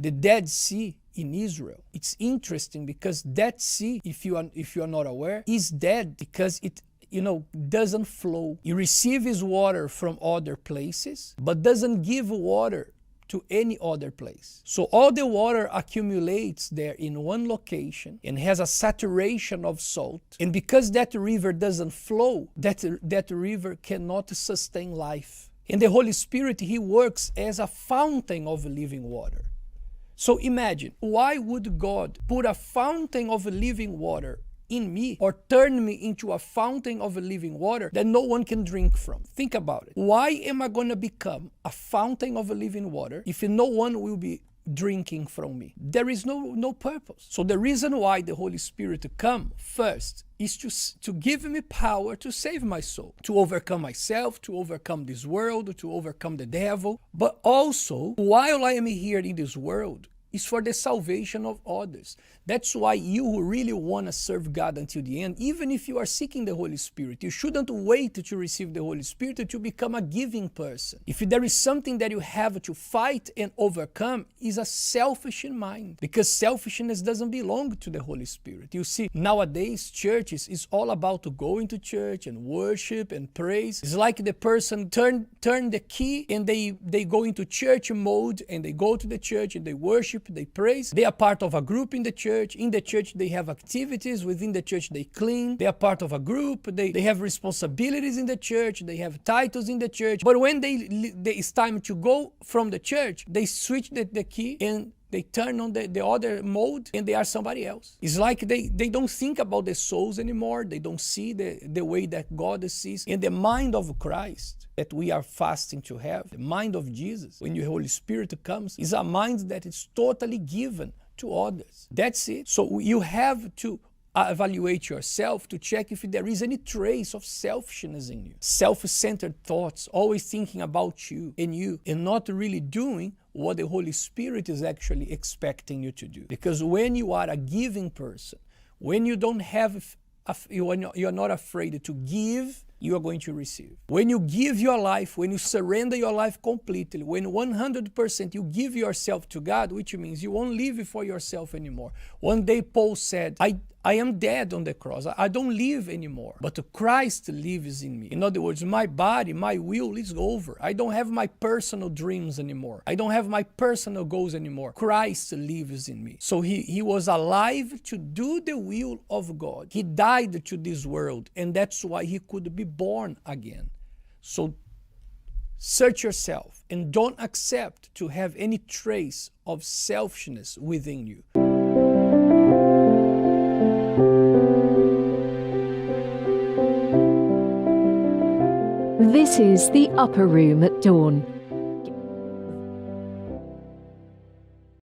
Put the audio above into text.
the Dead Sea in Israel. It's interesting because that sea, if you are not aware, is dead because it doesn't flow. It receives water from other places, but doesn't give water to any other place. So all the water accumulates there in one location and has a saturation of salt. And because that river doesn't flow, that river cannot sustain life. And the Holy Spirit, He works as a fountain of living water. So imagine, why would God put a fountain of living water in me or turn me into a fountain of living water that no one can drink from? Think about it. Why am I going to become a fountain of living water if no one will be drinking from me? There is no purpose. So the reason why the Holy Spirit come first is to give me power to save my soul, to overcome myself, to overcome this world, to overcome the devil. But also, while I am here in this world, is for the salvation of others. That's why you who really want to serve God until the end, even if you are seeking the Holy Spirit, you shouldn't wait to receive the Holy Spirit to become a giving person. If there is something that you have to fight and overcome, is a selfish mind, because selfishness doesn't belong to the Holy Spirit. You see, nowadays churches is all about going to church and worship and praise. It's like the person turn the key and they go into church mode and they go to the church and they worship, they praise. They are part of a group in the church. In the church, they have activities. Within the church, they clean. They are part of a group. They have responsibilities in the church. They have titles in the church. But when it's time to go from the church, they switch the key and they turn on the other mode and they are somebody else. It's like they don't think about the souls anymore. They don't see the way that God sees. And the mind of Christ that we are fasting to have, the mind of Jesus, when the Holy Spirit comes, is a mind that is totally given to others. That's it. So you have to evaluate yourself to check if there is any trace of selfishness in you. Self-centered thoughts, always thinking about you, and not really doing what the Holy Spirit is actually expecting you to do. Because when you are a giving person, when you don't have, you're not afraid to give, you are going to receive. When you give your life, when you surrender your life completely, when 100% you give yourself to God, which means you won't live for yourself anymore. One day Paul said, I am dead on the cross. I don't live anymore, but Christ lives in me. In other words, my body, my will is over. I don't have my personal dreams anymore. I don't have my personal goals anymore. Christ lives in me. So he was alive to do the will of God. He died to this world, and that's why he could be born again. So search yourself and don't accept to have any trace of selfishness within you. This is The Upper Room at Dawn.